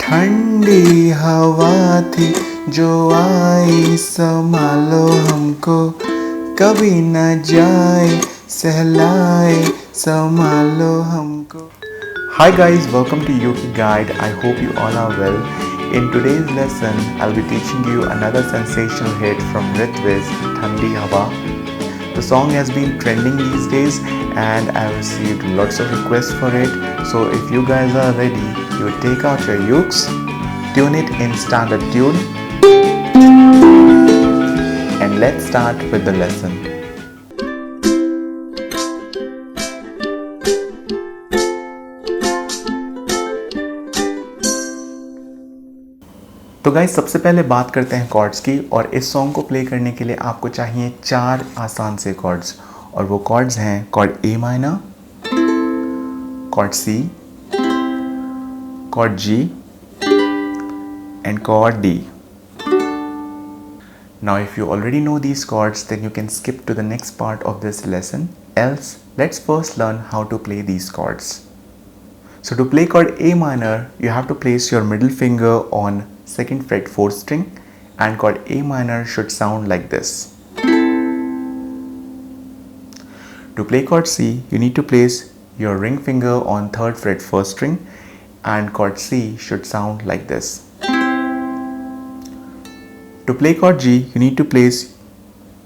ठंडी हवा थी जो आई संभालो हमको, कभी न जाए सहलाए संभालो हमको. Hi guys, welcome to Yogi Guide. I hope you all are well. In today's lesson, I'll be teaching you another sensational hit from Ritviz, Thandi Hawa. The song has been trending these days and I've received lots of requests for it. So if you guys are ready, you take out your ukes, tune it in standard tune, and let's start with the lesson. तो guys सबसे पहले बात करते हैं chords की, और इस song को प्ले करने के लिए आपको चाहिए 4 आसान से कॉर्ड्स, और वो कॉर्ड्स हैं chord A minor, chord C, chord G and chord D. Now if you already know these chords, then you can skip to the next part of this lesson. Else, let's first learn how to play these chords. So to play chord A minor, you have to place your middle finger on 2nd fret 4th string, and chord A minor should sound like this. To play chord C, you need to place your ring finger on 3rd fret 1st string, and chord C should sound like this. To play chord G, you need to place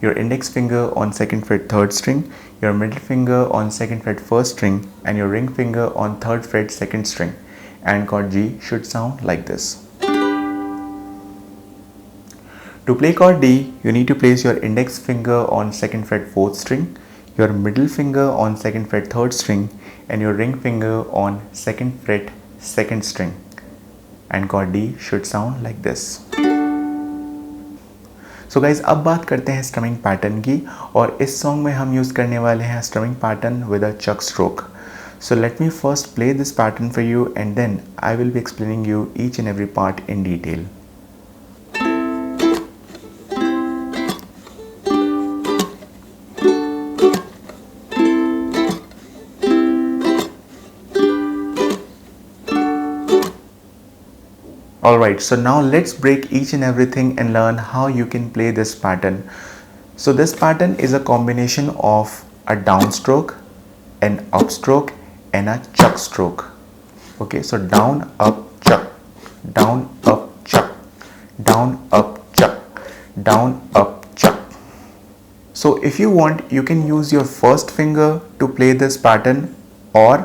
your index finger on 2nd fret 3rd string, your middle finger on 2nd fret 1st string, and your ring finger on 3rd fret 2nd string, and chord G should sound like this. To play chord D, you need to place your index finger on 2nd fret 4th string, your middle finger on 2nd fret 3rd string, and your ring finger on 2nd fret 2nd string, and chord D should sound like this. So guys अब बात करते हैं strumming pattern की, और इस song में हम use करने वाले हैं strumming pattern with a chuck stroke. So let me first play this pattern for you and then I will be explaining you each and every part in detail. Alright, so now let's break each and everything and learn how you can play this pattern. So this pattern is a combination of a downstroke, an upstroke, and a chuck stroke. Okay, so down, up, chuck, down, up, chuck, down, up, chuck, down, up, chuck. So if you want, you can use your first finger to play this pattern, or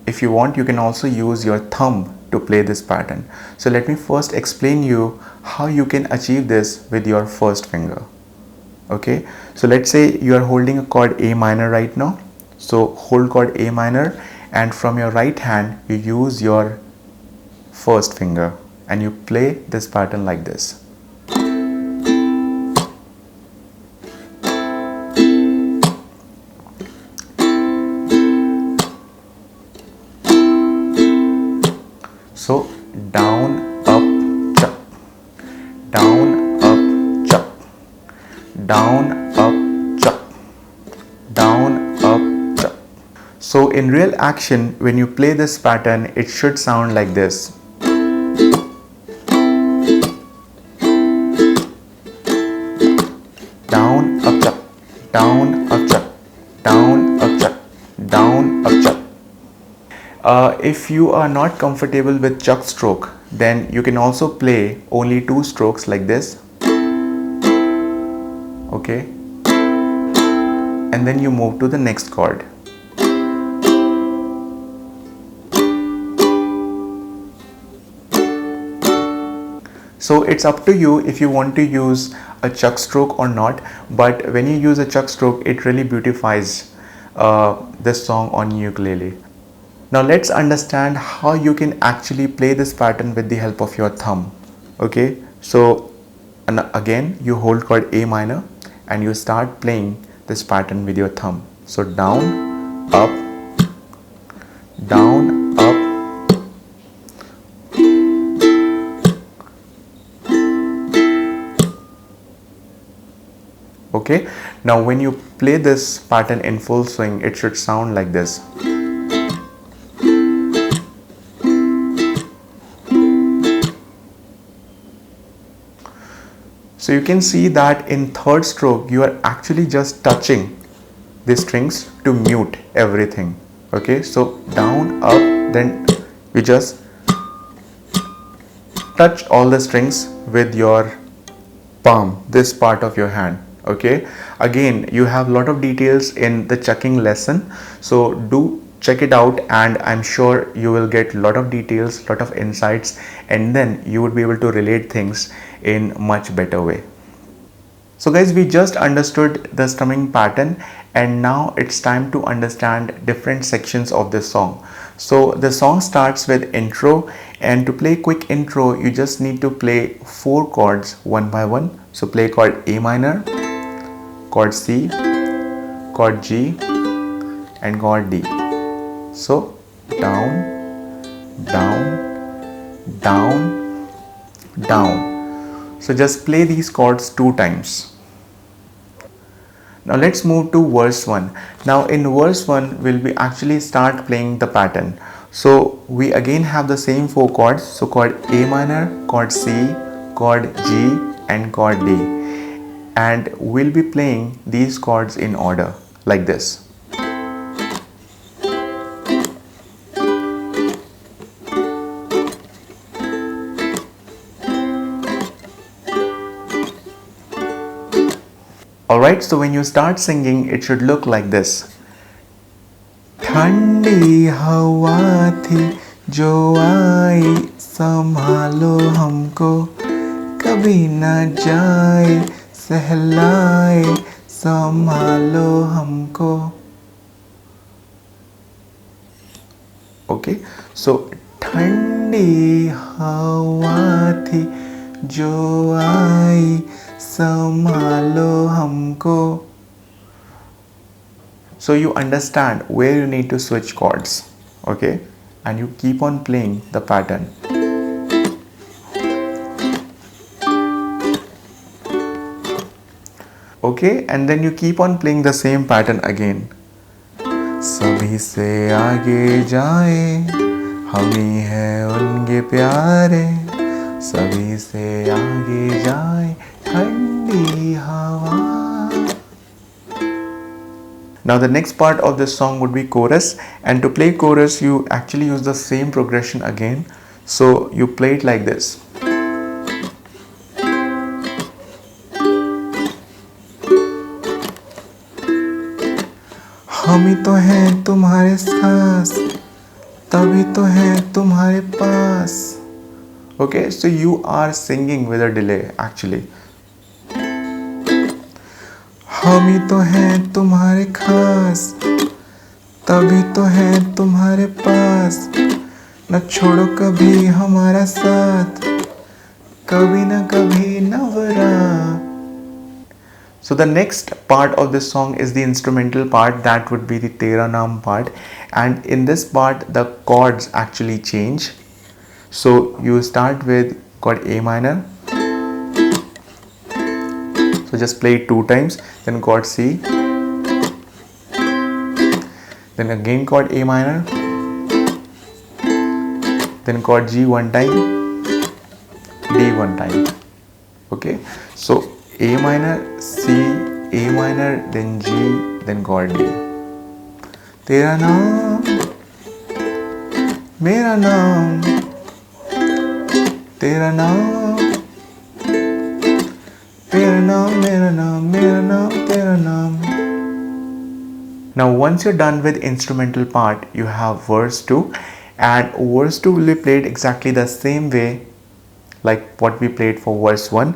if you want, you can also use your thumb to play this pattern. So let me first explain you how you can achieve this with your first finger. Okay, so let's say you are holding a chord A minor right now. So hold chord A minor, and from your right hand you use your first finger and you play this pattern like this. So down, up, chuck, down, up, chuck, down, up, chuck, down, up, chuck. So in real action, when you play this pattern, it should sound like this. Down, up, chuck, down, up, chuck, down, up, chuck, down, up, chuck. If you are not comfortable with chuck stroke, then you can also play only 2 strokes like this. Okay, and then you move to the next chord. So it's up to you if you want to use a chuck stroke or not, but when you use a chuck stroke, it really beautifies this song on ukulele. Now let's understand how you can actually play this pattern with the help of your thumb. Okay, so again you hold chord A minor and you start playing this pattern with your thumb. So down, up, down, up, okay. Now when you play this pattern in full swing, it should sound like this. So you can see that in third stroke you are actually just touching the strings to mute everything. Okay, so down, up, then you just touch all the strings with your palm, this part of your hand. Okay, again you have a lot of details in the chucking lesson, so do check it out, and I'm sure you will get a lot of details, lot of insights, and then you would be able to relate things in much better way. So guys, we just understood the strumming pattern, and now it's time to understand different sections of this song. So the song starts with intro, and to play quick intro you just need to play 4 chords one by one. So play chord A minor, chord C, chord G, and chord D. So down, down, down, down. So just play these chords 2 times. Now let's move to verse 1. Now in verse 1 we'll be actually start playing the pattern. So we again have the same 4 chords. So chord A minor, chord C, chord G, and chord D. And we'll be playing these chords in order like this. Alright, so when you start singing, it should look like this. ठंडी हवा थी जो आई संभालो हमको, कभी न जाए सहलाए संभालो हमको. Okay, so ठंडी हवा थी जो आई संभालो हमको. So you understand where you need to switch chords, okay, and you keep on playing the pattern. Okay, and then you keep on playing the same pattern again. सभी से आगे जाए, हम ही हैं उनके प्यारे, सभी से आगे जाए ठंडी हवा. Now the next part of this song would be chorus, and to play chorus you actually use the same progression again. So you play it like this. हम ही तो हैं तुम्हारे साथ, तभी तो हैं तुम्हारे पास. Okay, so you are singing with a delay actually. हम ही तो हैं तुम्हारे खास, तभी तो हैं तुम्हारे पास, न छोड़ो कभी हमारा साथ, कभी न कभी नवरा. So the next part of this song is the instrumental part, that would be the Tera Naam part, and in this part the chords actually change. So you start with chord A minor, so just play it 2 times, then chord C, then again chord A minor, then chord G 1 time, D 1 time. Okay, so A minor, C, A minor, then G, then chord D. तेरा नाम मेरा नाम, तेरा नाम तेरा नाम मेरा नाम, मेरा नाम तेरा नाम. Now once you're done with instrumental part, you have verse 2, and verse 2 will be played exactly the same way like what we played for verse 1.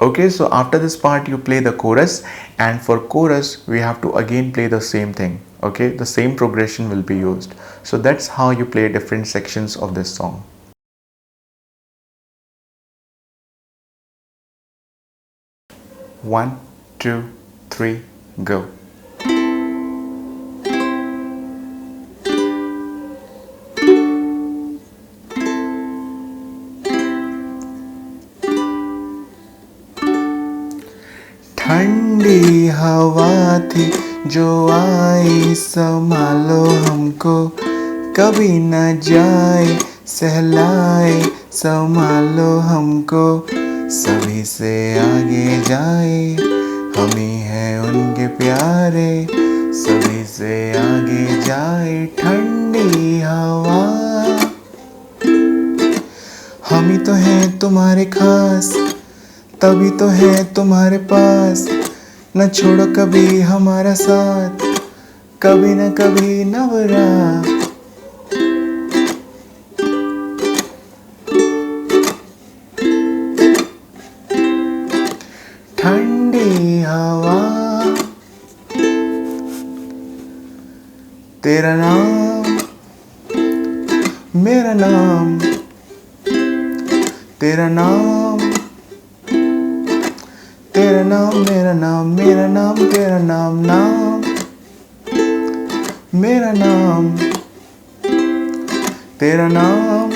Okay, so after this part you play the chorus, and for chorus we have to again play the same thing. Okay, the same progression will be used. So that's how you play different sections of this song. One, two, three, go. ठंडी हवा थी जो आई संभालो हमको, कभी न जाए सहलाए संभालो हमको, सभी से आगे जाए हम ही हैं उनके प्यारे, सभी से आगे जाए ठंडी हवा। हम ही तो हैं तुम्हारे खास, तभी तो है तुम्हारे पास, न छोड़ो कभी हमारा साथ, कभी न कभी नवरा। ठंडी हवा, तेरा नाम मेरा नाम, तेरा नाम तेरा नाम मेरा नाम, मेरा नाम तेरा नाम, नाम मेरा नाम, तेरा नाम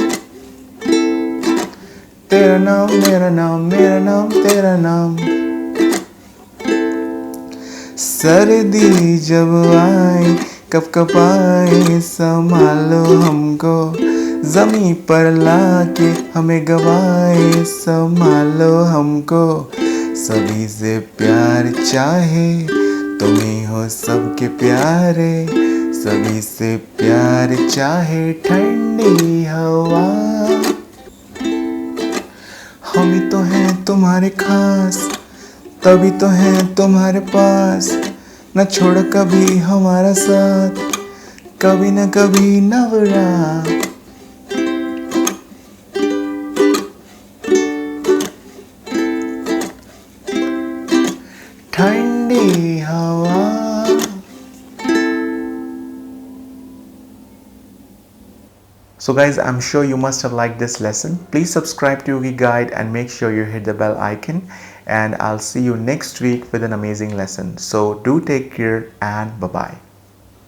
तेरा नाम मेरा नाम, मेरा नाम तेरा नाम। सर्दी जब आए कब कब आए संभालो हमको, जमी पर लाके हमें गवाए संभालो हमको, सभी से प्यार चाहे तुम ही हो सबके प्यारे, सभी से प्यार चाहे ठंडी हवा। हम ही तो हैं तुम्हारे खास, तभी तो हैं तुम्हारे पास, न छोड़ कभी हमारा साथ, कभी न कभी नवरा। ठंडी हवा। So guys, I'm sure you must have liked this lesson. Please subscribe to Yogi Guide and make sure you hit the bell icon, and I'll see you next week with an amazing lesson. So do take care and bye bye.